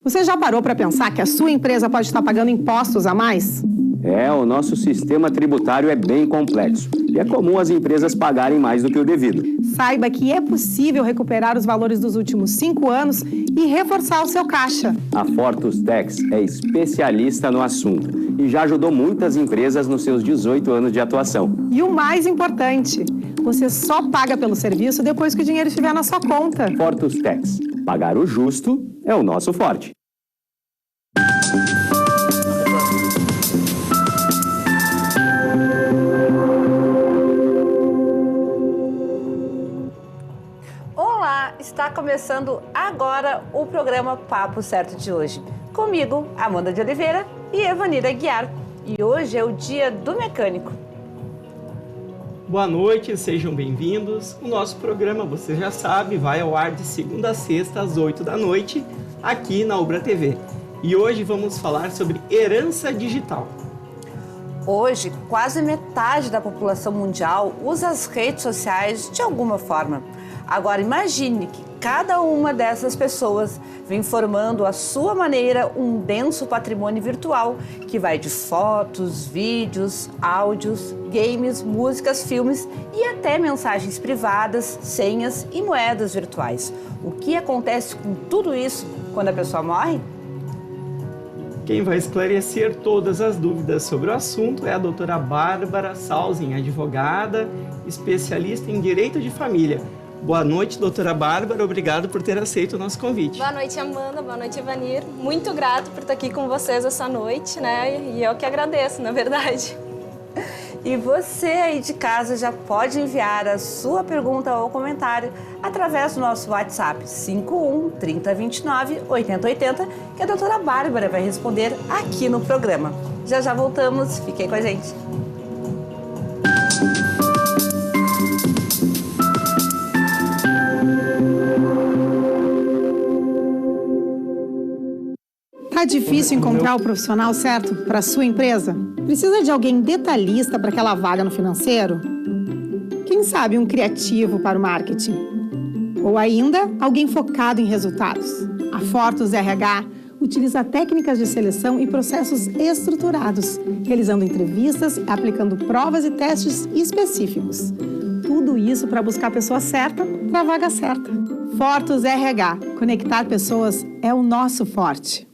Você já parou para pensar que a sua empresa pode estar pagando impostos a mais? O nosso sistema tributário é bem complexo e é comum as empresas pagarem mais do que o devido. Saiba que é possível recuperar os valores dos últimos 5 anos e reforçar o seu caixa. A Fortus Tax é especialista no assunto e já ajudou muitas empresas nos seus 18 anos de atuação. E o mais importante, você só paga pelo serviço depois que o dinheiro estiver na sua conta. Fortus Tax. Pagar o justo é o nosso forte. Olá, está começando agora o programa Papo Certo de hoje. Comigo, Amanda de Oliveira e Evanira Aguiar. E hoje é o dia do mecânico. Boa noite, sejam bem-vindos. O nosso programa, você já sabe, vai ao ar de segunda a sexta às 8 da noite, aqui na Ubra TV. E hoje vamos falar sobre herança digital. Hoje, quase metade da população mundial usa as redes sociais de alguma forma. Agora imagine que cada uma dessas pessoas vem formando à sua maneira um denso patrimônio virtual que vai de fotos, vídeos, áudios, games, músicas, filmes e até mensagens privadas, senhas e moedas virtuais. O que acontece com tudo isso quando a pessoa morre? Quem vai esclarecer todas as dúvidas sobre o assunto é a doutora Bárbara Salzin, advogada, especialista em direito de família. Boa noite, doutora Bárbara. Obrigado por ter aceito o nosso convite. Boa noite, Amanda. Boa noite, Evanir. Muito grato por estar aqui com vocês essa noite, né? E eu que agradeço, na verdade. E você aí de casa já pode enviar a sua pergunta ou comentário através do nosso WhatsApp 51 3029 8080, que a doutora Bárbara vai responder aqui no programa. Já voltamos. Fiquem com a gente. Tá difícil encontrar o profissional certo para a sua empresa? Precisa de alguém detalhista para aquela vaga no financeiro? Quem sabe um criativo para o marketing? Ou ainda, alguém focado em resultados? A Fortus RH utiliza técnicas de seleção e processos estruturados, realizando entrevistas, aplicando provas e testes específicos. Tudo isso para buscar a pessoa certa para a vaga certa. Fortus RH. Conectar pessoas é o nosso forte.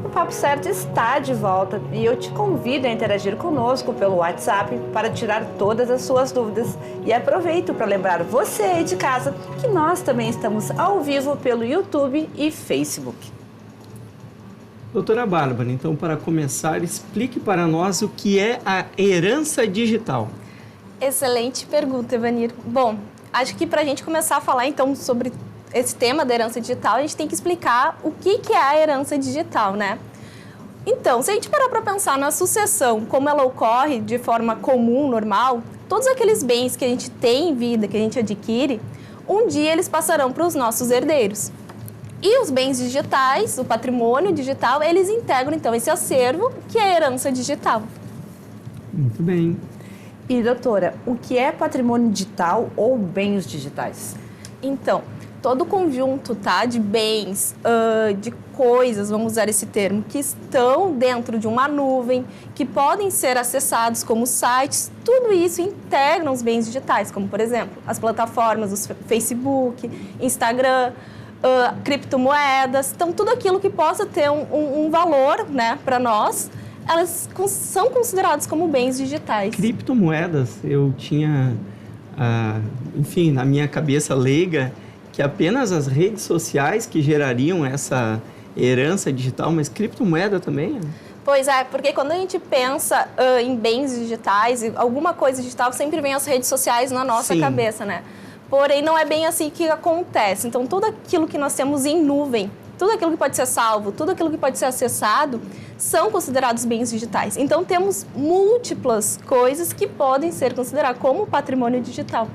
O Papo Certo está de volta e eu te convido a interagir conosco pelo WhatsApp para tirar todas as suas dúvidas. E aproveito para lembrar você aí de casa que nós também estamos ao vivo pelo YouTube e Facebook. Doutora Bárbara, então, para começar, explique para nós o que é a herança digital. Excelente pergunta, Evanir. Bom, acho que para a gente começar a falar, então, sobre esse tema da herança digital, a gente tem que explicar o que é a herança digital, né? Então, se a gente parar para pensar na sucessão, como ela ocorre de forma comum, normal, todos aqueles bens que a gente tem em vida, que a gente adquire, um dia eles passarão para os nossos herdeiros. E os bens digitais, o patrimônio digital, eles integram, então, esse acervo que é a herança digital. Muito bem. E, doutora, o que é patrimônio digital ou bens digitais? Então, todo o conjunto, tá, de bens, de coisas, vamos usar esse termo, que estão dentro de uma nuvem, que podem ser acessados como sites, tudo isso integram os bens digitais, como, por exemplo, as plataformas, o Facebook, Instagram, criptomoedas. Então, tudo aquilo que possa ter um valor, né, para nós, elas são consideradas como bens digitais. Criptomoedas, eu tinha, enfim, na minha cabeça leiga, que apenas as redes sociais que gerariam essa herança digital, mas criptomoeda também? Pois é, porque quando a gente pensa em bens digitais, alguma coisa digital, sempre vem as redes sociais na nossa cabeça, né? Porém, não é bem assim que acontece. Então, tudo aquilo que nós temos em nuvem, tudo aquilo que pode ser salvo, tudo aquilo que pode ser acessado, são considerados bens digitais. Então, temos múltiplas coisas que podem ser consideradas como patrimônio digital.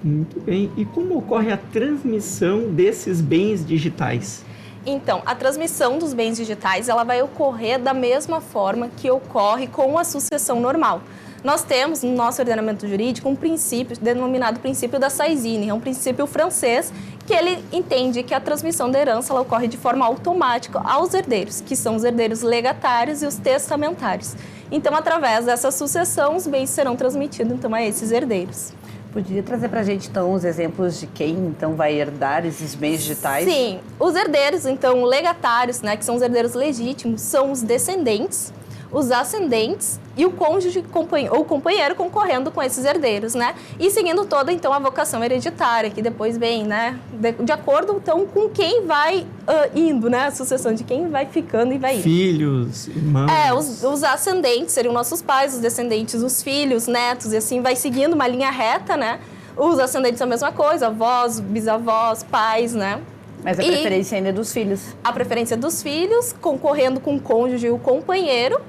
Muito bem. E como ocorre a transmissão desses bens digitais? Então, a transmissão dos bens digitais, ela vai ocorrer da mesma forma que ocorre com a sucessão normal. Nós temos no nosso ordenamento jurídico um princípio denominado princípio da Saisine, é um princípio francês que ele entende que a transmissão da herança ela ocorre de forma automática aos herdeiros, que são os herdeiros legatários e os testamentários. Então, através dessa sucessão, os bens serão transmitidos então, a esses herdeiros. Poderia trazer para a gente, então, os exemplos de quem, então, vai herdar esses bens digitais? Sim, os herdeiros, então, legatários, né, que são os herdeiros legítimos, são os descendentes, os ascendentes e o cônjuge ou companheiro concorrendo com esses herdeiros, né? E seguindo toda, então, a vocação hereditária, que depois vem, né? De acordo, então, com quem vai indo, né? A sucessão de quem vai ficando e vai indo. Filhos, irmãos... Os ascendentes seriam nossos pais, os descendentes, os filhos, netos, e assim vai seguindo uma linha reta, né? Os ascendentes são a mesma coisa, avós, bisavós, pais, né? Mas a preferência ainda é dos filhos. A preferência dos filhos, concorrendo com o cônjuge e o companheiro,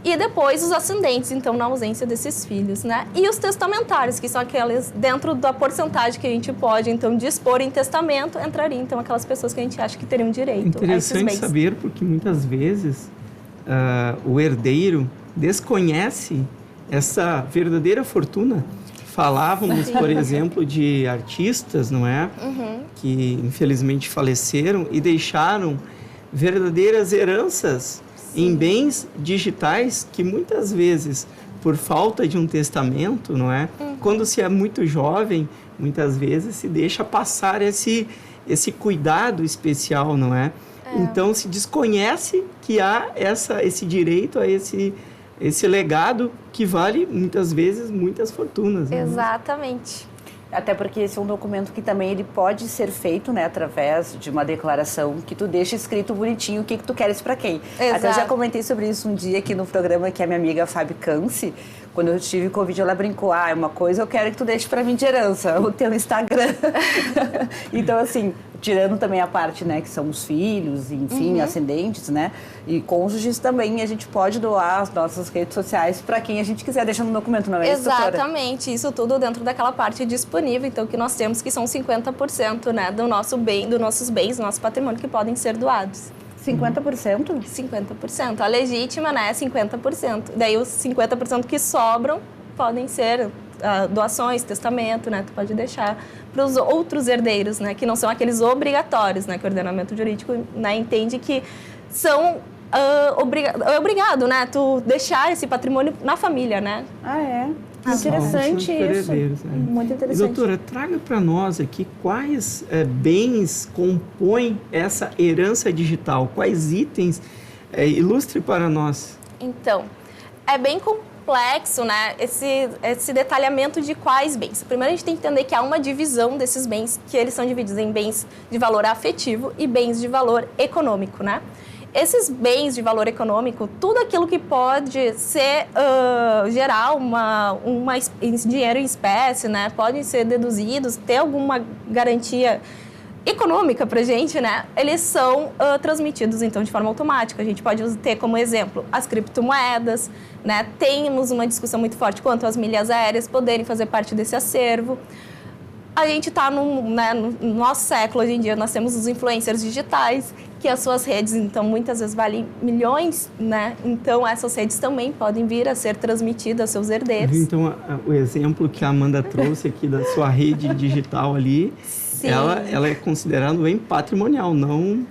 e depois os ascendentes, então, na ausência desses filhos, né? E os testamentários, que são aqueles, dentro da porcentagem que a gente pode, então, dispor em testamento, entrariam, então, aquelas pessoas que a gente acha que teriam direito a esses Interessante bens. saber, porque muitas vezes o herdeiro desconhece essa verdadeira fortuna. Falávamos, por exemplo, de artistas, não é? Que, infelizmente, faleceram e deixaram verdadeiras heranças em bens digitais que muitas vezes, por falta de um testamento, não é? Quando se é muito jovem, muitas vezes se deixa passar esse cuidado especial, não é? Então se desconhece que há esse direito a esse legado que vale muitas vezes muitas fortunas. Né? Exatamente. Até porque esse é um documento que também ele pode ser feito, né, através de uma declaração que tu deixa escrito bonitinho o que tu queres para quem. Exato. Até eu já comentei sobre isso um dia aqui no programa que a minha amiga Fábio Canci, quando eu tive Covid, ela brincou, é uma coisa eu quero que tu deixe para mim de herança, o teu Instagram. Então, assim, tirando também a parte, né, que são os filhos, enfim, ascendentes, né, e cônjuges também, a gente pode doar as nossas redes sociais para quem a gente quiser, deixando no documento, não é isso, doutora? Exatamente, isso tudo dentro daquela parte disponível, então, que nós temos, que são 50%, né, do nosso bem, dos nossos bens, do nosso patrimônio, que podem ser doados. 50%? 50%. A legítima, né, é 50%. Daí os 50% que sobram podem ser doações, testamento, né, tu pode deixar para os outros herdeiros, né, que não são aqueles obrigatórios, né, que o ordenamento jurídico, né, entende que são obrigado, né, tu deixar esse patrimônio na família, né. Ah, é? Interessante isso. Muito interessante. E, doutora, traga para nós aqui quais bens compõem essa herança digital, quais itens, ilustre para nós. Então, é bem complexo, né, esse detalhamento de quais bens. Primeiro, a gente tem que entender que há uma divisão desses bens, que eles são divididos em bens de valor afetivo e bens de valor econômico, né. Esses bens de valor econômico, tudo aquilo que pode ser, gerar dinheiro em espécie, né? Podem ser deduzidos, ter alguma garantia econômica para a gente, né? Eles são transmitidos, então, de forma automática. A gente pode ter como exemplo as criptomoedas, né? Temos uma discussão muito forte quanto às milhas aéreas poderem fazer parte desse acervo. A gente está no nosso século, hoje em dia, nós temos os influencers digitais, que as suas redes, então, muitas vezes valem milhões, né? Então, essas redes também podem vir a ser transmitidas aos seus herdeiros. Então, o exemplo que a Amanda trouxe aqui da sua rede digital ali, ela é considerada um bem patrimonial, não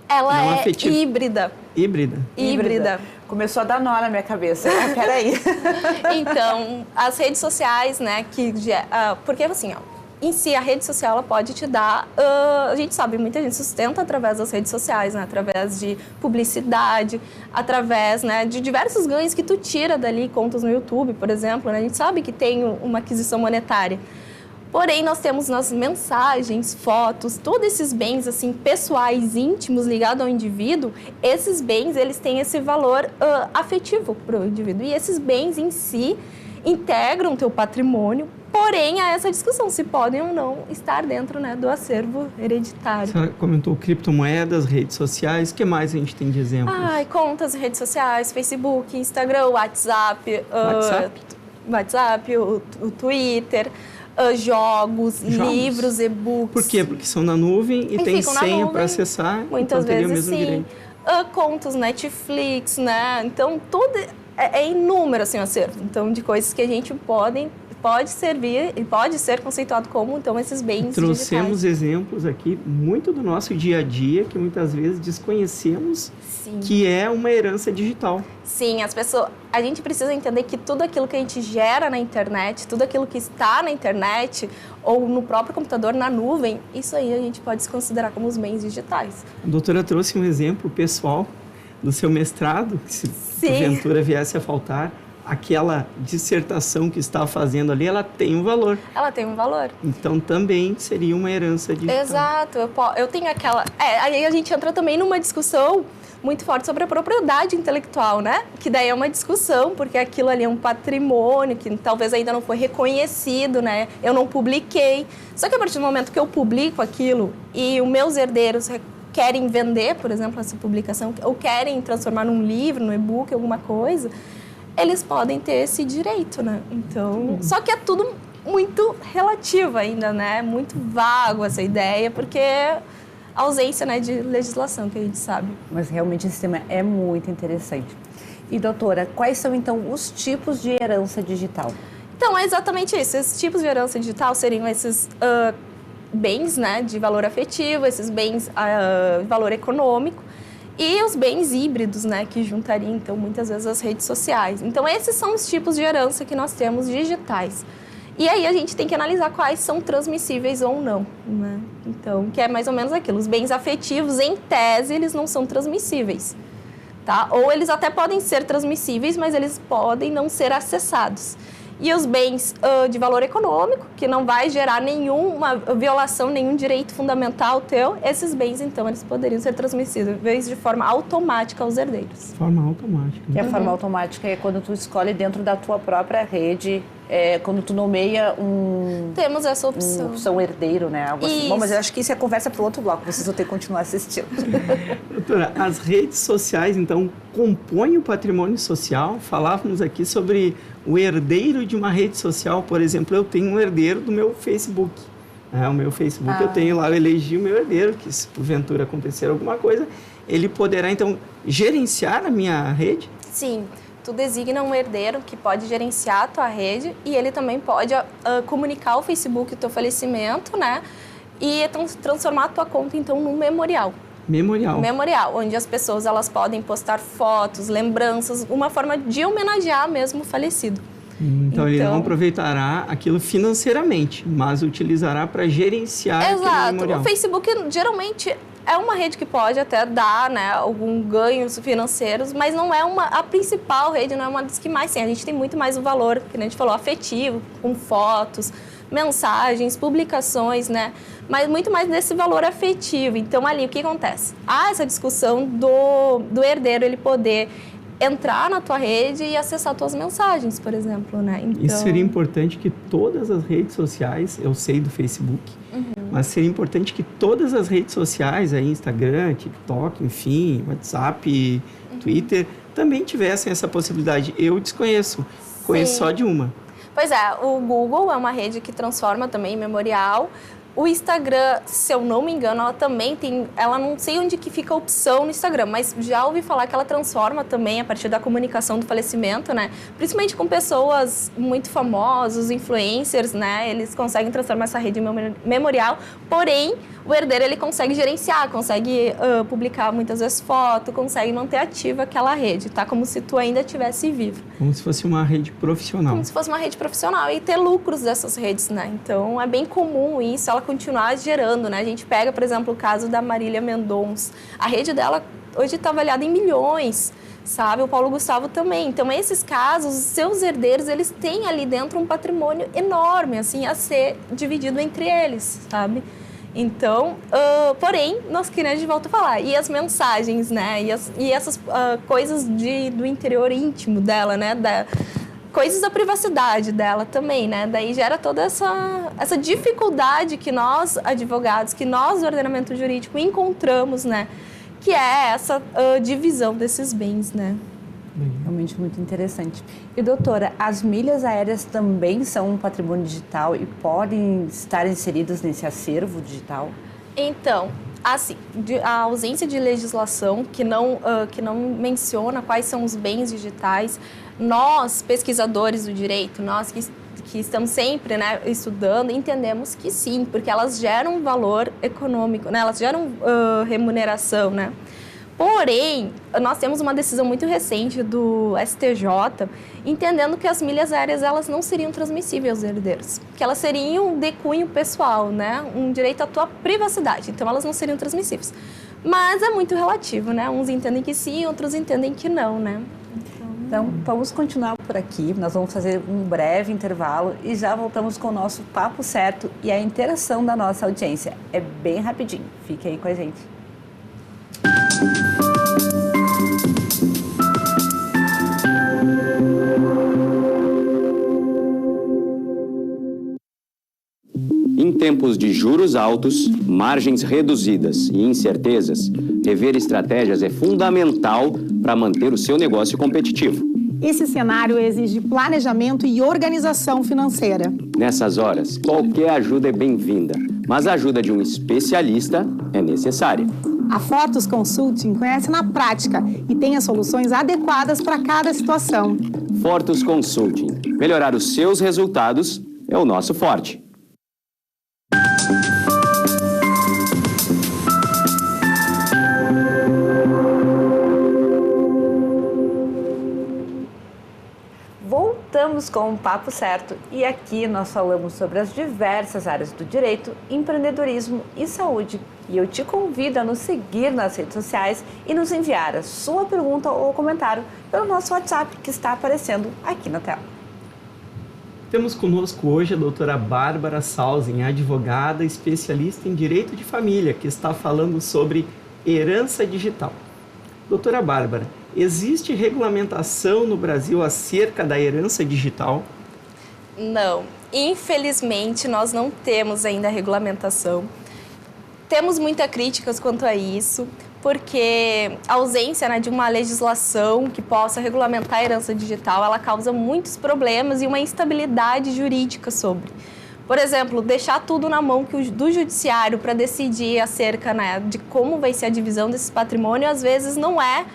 Ela é afetivo. híbrida. Híbrida? Começou a dar nó na minha cabeça. Peraí. Então, as redes sociais, né, porque assim, em si, a rede social ela pode te dar... a gente sabe, muita gente sustenta através das redes sociais, né? Através de publicidade, através, né, de diversos ganhos que tu tira dali, contas no YouTube, por exemplo. Né? A gente sabe que tem uma aquisição monetária. Porém, nós temos nas mensagens, fotos, todos esses bens assim, pessoais, íntimos, ligados ao indivíduo, esses bens eles têm esse valor afetivo para o indivíduo. E esses bens em si integram o teu patrimônio, porém, há essa discussão se podem ou não estar dentro, né, do acervo hereditário. A senhora comentou criptomoedas, redes sociais, o que mais a gente tem de exemplos? Contas, redes sociais, Facebook, Instagram, WhatsApp, o Twitter, jogos, livros, e-books. Por quê? Porque são na nuvem e tem senha para acessar. Muitas então teria vezes o mesmo direito. Contos, Netflix, né? Então, tudo é inúmero, assim, o acervo. Então, de coisas que a gente pode servir e pode ser conceituado como, então, esses bens Trouxemos digitais. exemplos aqui, muito do nosso dia a dia, que muitas vezes desconhecemos que é uma herança digital. Sim, a gente precisa entender que tudo aquilo que a gente gera na internet, tudo aquilo que está na internet ou no próprio computador, na nuvem, isso aí a gente pode se considerar como os bens digitais. A doutora trouxe um exemplo pessoal do seu mestrado, que se porventura viesse a faltar, aquela dissertação que está fazendo ali, ela tem um valor. Ela tem um valor. Então, também seria uma herança digital. Exato. Eu tenho aquela... aí a gente entra também numa discussão muito forte sobre a propriedade intelectual, né? Que daí é uma discussão, porque aquilo ali é um patrimônio que talvez ainda não foi reconhecido, né? Eu não publiquei. Só que a partir do momento que eu publico aquilo e os meus herdeiros querem vender, por exemplo, essa publicação, ou querem transformar num livro, num e-book, alguma coisa, eles podem ter esse direito, né? Então, só que é tudo muito relativo ainda, né? Muito vago essa ideia, porque a ausência, né, de legislação, que a gente sabe. Mas realmente esse tema é muito interessante. E, doutora, quais são, então, os tipos de herança digital? Então, é exatamente isso. Esses tipos de herança digital seriam esses bens, né, de valor afetivo, esses bens de valor econômico, e os bens híbridos, né, que juntariam, então, muitas vezes as redes sociais. Então, esses são os tipos de herança que nós temos digitais. E aí a gente tem que analisar quais são transmissíveis ou não, né? Então, que é mais ou menos aquilo. Os bens afetivos, em tese, eles não são transmissíveis, tá? Ou eles até podem ser transmissíveis, mas eles podem não ser acessados. E os bens de valor econômico, que não vai gerar nenhuma violação, nenhum direito fundamental teu, esses bens, então, eles poderiam ser transmissíveis de forma automática aos herdeiros. Forma automática. E a forma automática é quando tu escolhe dentro da tua própria rede, quando tu nomeia Temos essa opção. Um herdeiro, né? Algo assim. Isso. Bom, mas eu acho que isso é conversa para o outro bloco, vocês vão ter que continuar assistindo. Doutora, as redes sociais, então, compõem o patrimônio social? Falávamos aqui sobre o herdeiro de uma rede social. Por exemplo, eu tenho um herdeiro do meu Facebook. O meu Facebook, eu tenho lá, eu elegi o meu herdeiro, que se porventura acontecer alguma coisa, ele poderá, então, gerenciar a minha rede? Sim. Tu designa um herdeiro que pode gerenciar a tua rede e ele também pode comunicar ao Facebook o teu falecimento, né? E transformar a tua conta, então, num memorial. Memorial, onde as pessoas elas podem postar fotos, lembranças, uma forma de homenagear mesmo o falecido. Então, ele não aproveitará aquilo financeiramente, mas utilizará para gerenciar aquele memorial. O Facebook, geralmente, é uma rede que pode até dar, né, algum ganhos financeiros, mas não é a principal rede, não é uma das que mais tem. A gente tem muito mais o valor, que a gente falou, afetivo, com fotos, mensagens, publicações, né? Mas muito mais desse valor afetivo. Então, ali, o que acontece? Há essa discussão do herdeiro, ele poder entrar na tua rede e acessar tuas mensagens, por exemplo, né? Então... Isso seria importante que todas as redes sociais, eu sei do Facebook, mas seria importante que todas as redes sociais, aí, Instagram, TikTok, enfim, WhatsApp, Twitter, também tivessem essa possibilidade. Eu desconheço, conheço só de uma. Pois é, o Google é uma rede que transforma também em memorial. O Instagram, se eu não me engano, ela também tem... Ela não sei onde que fica a opção no Instagram, mas já ouvi falar que ela transforma também a partir da comunicação do falecimento, né? Principalmente com pessoas muito famosas, influencers, né? Eles conseguem transformar essa rede memorial, porém, o herdeiro, ele consegue gerenciar, consegue publicar muitas vezes foto, consegue manter ativa aquela rede, tá? Como se tu ainda estivesse vivo. Como se fosse uma rede profissional. Como se fosse uma rede profissional e ter lucros dessas redes, né? Então, é bem comum isso, ela continuar gerando, né? A gente pega, por exemplo, o caso da Marília Mendonça. A rede dela hoje está avaliada em milhões, sabe? O Paulo Gustavo também. Então, esses casos, os seus herdeiros, eles têm ali dentro um patrimônio enorme, assim, a ser dividido entre eles, sabe? Então, porém, nós queremos de volta a falar. E as mensagens, né? E essas coisas do interior íntimo dela, né? Coisas da privacidade dela também, né? Daí gera toda essa dificuldade que nós, advogados, que nós, do ordenamento jurídico, encontramos, né? Que é essa divisão desses bens, né? Realmente realmente muito interessante. E doutora, as milhas aéreas também são um patrimônio digital e podem estar inseridas nesse acervo digital? Então, assim, a ausência de legislação que não menciona quais são os bens digitais, nós, pesquisadores do direito, nós que estamos sempre, né, estudando, entendemos que sim, porque elas geram valor econômico, né, elas geram remuneração, né? Porém, nós temos uma decisão muito recente do STJ, entendendo que as milhas aéreas elas não seriam transmissíveis aos herdeiros, que elas seriam de cunho pessoal, né? Um direito à tua privacidade, então elas não seriam transmissíveis. Mas é muito relativo, né? Uns entendem que sim, outros entendem que não, né? Então, vamos continuar por aqui, nós vamos fazer um breve intervalo e já voltamos com o nosso Papo Certo e a interação da nossa audiência. É bem rapidinho, fique aí com a gente. Em tempos de juros altos, margens reduzidas e incertezas, rever estratégias é fundamental para manter o seu negócio competitivo. Esse cenário exige planejamento e organização financeira. Nessas horas, qualquer ajuda é bem-vinda, mas a ajuda de um especialista é necessária. A Fortus Consulting conhece na prática e tem as soluções adequadas para cada situação. Fortus Consulting. Melhorar os seus resultados é o nosso forte. Voltamos com o Papo Certo e aqui nós falamos sobre as diversas áreas do direito, empreendedorismo e saúde. E eu te convido a nos seguir nas redes sociais e nos enviar a sua pergunta ou comentário pelo nosso WhatsApp que está aparecendo aqui na tela. Temos conosco hoje a doutora Bárbara Salzin, advogada especialista em direito de família, que está falando sobre herança digital. Doutora Bárbara, existe regulamentação no Brasil acerca da herança digital? Não, infelizmente nós não temos ainda regulamentação. Temos muitas críticas quanto a isso, porque a ausência, né, de uma legislação que possa regulamentar a herança digital, ela causa muitos problemas e uma instabilidade jurídica sobre. Por exemplo, deixar tudo na mão do judiciário para decidir acerca, né, de como vai ser a divisão desse patrimônio, às vezes não é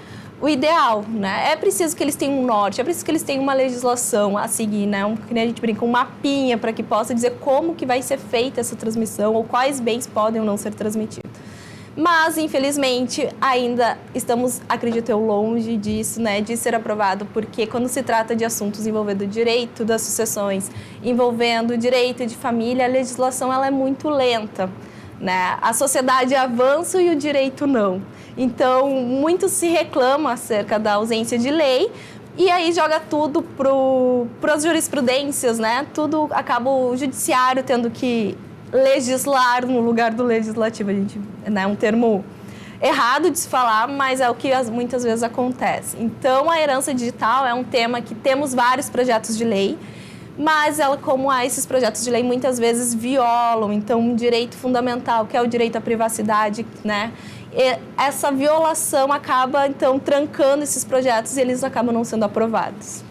o ideal, né? É preciso que eles tenham um norte, é preciso que eles tenham uma legislação a seguir, né? Que nem a gente brinca, um mapinha para que possa dizer como que vai ser feita essa transmissão ou quais bens podem ou não ser transmitidos. Mas, infelizmente, ainda estamos, acredito eu, longe disso, né, de ser aprovado, porque quando se trata de assuntos envolvendo o direito das sucessões, envolvendo o direito de família, a legislação ela é muito lenta, né? A sociedade avança e o direito não. Então, muito se reclama acerca da ausência de lei e aí joga tudo para as jurisprudências, né? Tudo acaba o judiciário tendo que legislar no lugar do legislativo. A gente, né, é um termo errado de se falar, mas é o que muitas vezes acontece. Então, a herança digital é um tema que temos vários projetos de lei, mas ela, como esses projetos de lei muitas vezes violam, então, um direito fundamental, que é o direito à privacidade, né? E essa violação acaba, então, trancando esses projetos e eles acabam não sendo aprovados.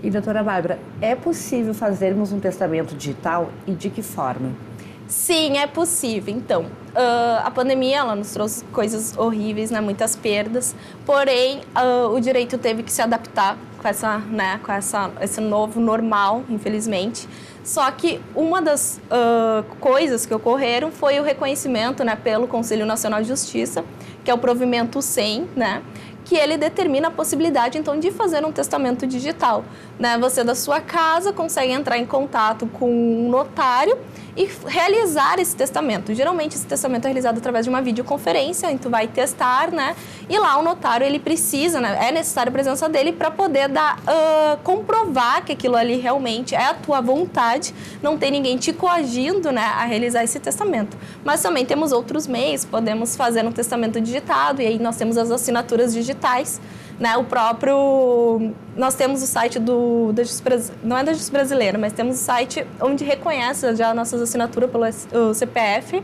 E, doutora Bárbara, é possível fazermos um testamento digital e de que forma? Sim, é possível. Então, a pandemia ela nos trouxe coisas horríveis, né, muitas perdas, porém, o direito teve que se adaptar com esse novo normal, infelizmente. Só que uma das coisas que ocorreram foi o reconhecimento, né, pelo Conselho Nacional de Justiça, que é o provimento 100, né, que ele determina a possibilidade, então, de fazer um testamento digital, né? Você, da sua casa, consegue entrar em contato com um notário e realizar esse testamento. Geralmente, esse testamento é realizado através de uma videoconferência, então vai testar, né? E lá o notário, ele precisa, né? É necessária a presença dele para poder comprovar que aquilo ali realmente é a tua vontade, não tem ninguém te coagindo, né, a realizar esse testamento. Mas também temos outros meios, podemos fazer um testamento digitado e aí nós temos as assinaturas digitais, né? Nós temos o site da Justiça, não é da Justiça Brasileira, mas temos o site onde reconhece já nossas assinaturas pelo CPF.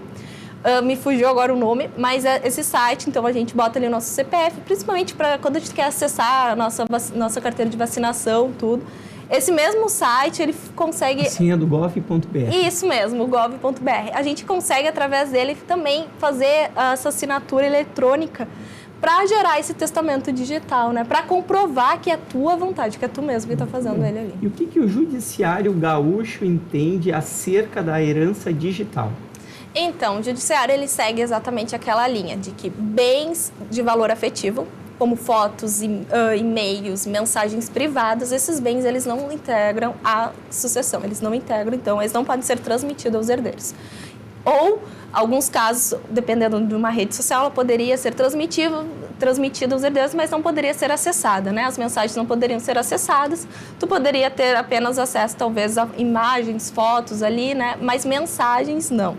Me fugiu agora o nome, mas esse site, então a gente bota ali o nosso CPF, principalmente para quando a gente quer acessar a nossa carteira de vacinação, tudo. Esse mesmo site, ele consegue... Senha do gov.br. Isso mesmo, o gov.br. A gente consegue, através dele, também fazer essa assinatura eletrônica para gerar esse testamento digital, né? Para comprovar que é tua vontade, que é tu mesmo que está fazendo ele ali. E o que o judiciário gaúcho entende acerca da herança digital? Então, o judiciário, ele segue exatamente aquela linha de que bens de valor afetivo, como fotos, e-mails, mensagens privadas, esses bens, eles não integram a sucessão, eles não integram, então, eles não podem ser transmitidos aos herdeiros. Ou, alguns casos, dependendo de uma rede social, ela poderia ser transmitida aos herdeiros, mas não poderia ser acessada, né? As mensagens não poderiam ser acessadas, tu poderia ter apenas acesso, talvez, a imagens, fotos ali, né? Mas mensagens, não.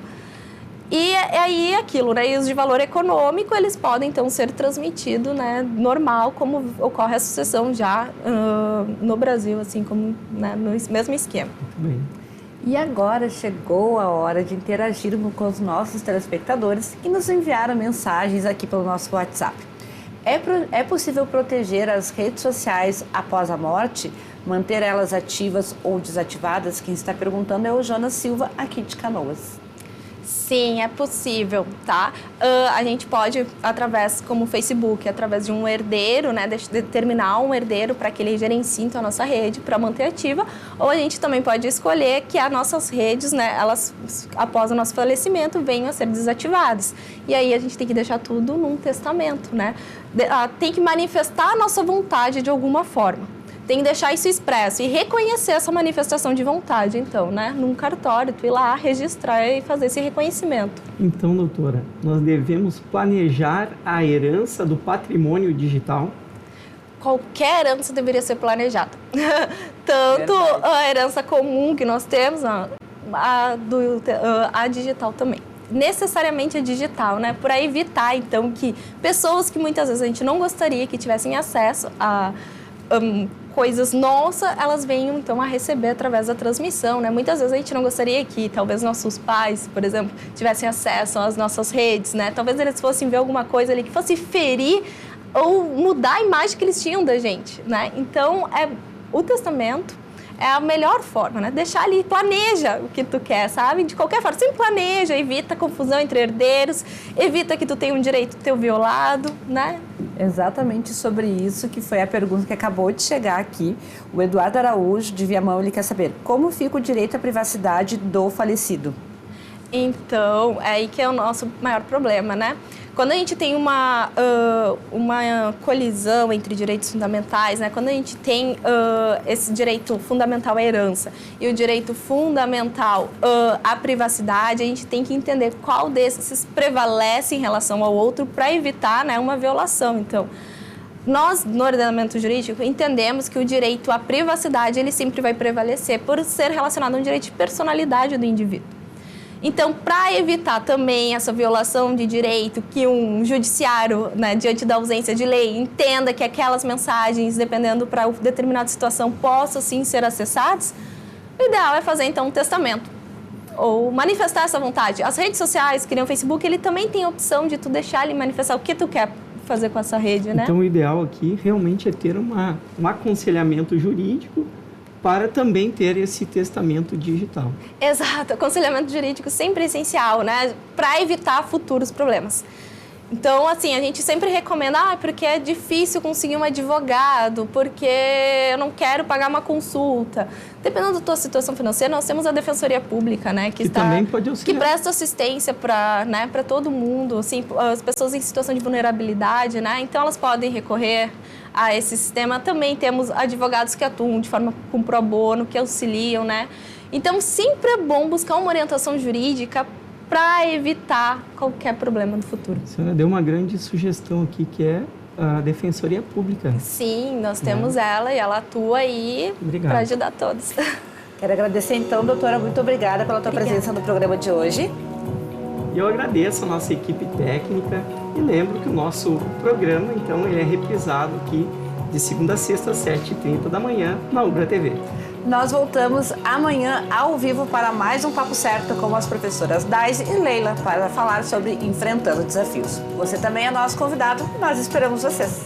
E aí aquilo, né? E os de valor econômico, eles podem, então, ser transmitidos, né? Normal, como ocorre a sucessão já no Brasil, assim, como, né? No mesmo esquema. Muito bem. E agora chegou a hora de interagirmos com os nossos telespectadores que nos enviaram mensagens aqui pelo nosso WhatsApp. É possível proteger as redes sociais após a morte? Manter elas ativas ou desativadas? Quem está perguntando é o Jonas Silva, aqui de Canoas. Sim, é possível, tá? A gente pode, através, como o Facebook, através de um herdeiro, né, determinar um herdeiro para que ele gerencie então, a nossa rede para manter ativa, ou a gente também pode escolher que as nossas redes, né, elas, após o nosso falecimento, venham a ser desativadas. E aí a gente tem que deixar tudo num testamento, né? Tem que manifestar a nossa vontade de alguma forma. Tem que deixar isso expresso e reconhecer essa manifestação de vontade, então, né? Num cartório, tu ir lá, registrar e fazer esse reconhecimento. Então, doutora, nós devemos planejar a herança do patrimônio digital? Qualquer herança deveria ser planejada. Tanto a herança comum que nós temos, a digital também. Necessariamente a digital, né? Para evitar, então, que pessoas que muitas vezes a gente não gostaria que tivessem acesso a... coisas nossas, elas venham então a receber através da transmissão, né? Muitas vezes a gente não gostaria que talvez nossos pais, por exemplo, tivessem acesso às nossas redes, né? Talvez eles fossem ver alguma coisa ali que fosse ferir ou mudar a imagem que eles tinham da gente, né? Então, o testamento é a melhor forma, né? Deixar ali, planeja o que tu quer, sabe? De qualquer forma, sempre planeja, evita confusão entre herdeiros, evita que tu tenha um direito teu violado, né? Exatamente sobre isso que foi a pergunta que acabou de chegar aqui. O Eduardo Araújo, de Viamão, ele quer saber como fica o direito à privacidade do falecido. Então, é aí que é o nosso maior problema, né? Quando a gente tem uma colisão entre direitos fundamentais, né? Quando a gente tem esse direito fundamental à herança e o direito fundamental à privacidade, a gente tem que entender qual desses prevalece em relação ao outro para evitar, né, uma violação. Então, nós, no ordenamento jurídico, entendemos que o direito à privacidade ele sempre vai prevalecer por ser relacionado a um direito de personalidade do indivíduo. Então, para evitar também essa violação de direito, que um judiciário, né, diante da ausência de lei, entenda que aquelas mensagens, dependendo para determinada situação, possam sim ser acessadas, o ideal é fazer então um testamento ou manifestar essa vontade. As redes sociais, que nem o Facebook, ele também tem a opção de tu deixar ele manifestar o que tu quer fazer com essa rede, né? Então, o ideal aqui realmente é ter um aconselhamento jurídico para também ter esse testamento digital. Exato, aconselhamento jurídico sempre é essencial, né? Para evitar futuros problemas. Então, assim, a gente sempre recomenda, porque é difícil conseguir um advogado, porque eu não quero pagar uma consulta. Dependendo da tua situação financeira, nós temos a Defensoria Pública, né? Que também pode auxiliar. Que presta assistência para, né, para todo mundo, assim, as pessoas em situação de vulnerabilidade, né? Então, elas podem recorrer a esse sistema. Também temos advogados que atuam de forma com pro bono, que auxiliam, né? Então, sempre é bom buscar uma orientação jurídica para evitar qualquer problema no futuro. A senhora deu uma grande sugestão aqui, que é a Defensoria Pública. Sim, nós temos ela e ela atua aí para ajudar todos. Quero agradecer então, doutora, muito obrigada pela tua presença no programa de hoje. E eu agradeço a nossa equipe técnica e lembro que o nosso programa, então, ele é reprisado aqui de segunda a sexta, às 7h30 da manhã, na Ubra TV. Nós voltamos amanhã ao vivo para mais um Papo Certo com as professoras Daisy e Leila para falar sobre enfrentando desafios. Você também é nosso convidado, nós esperamos vocês.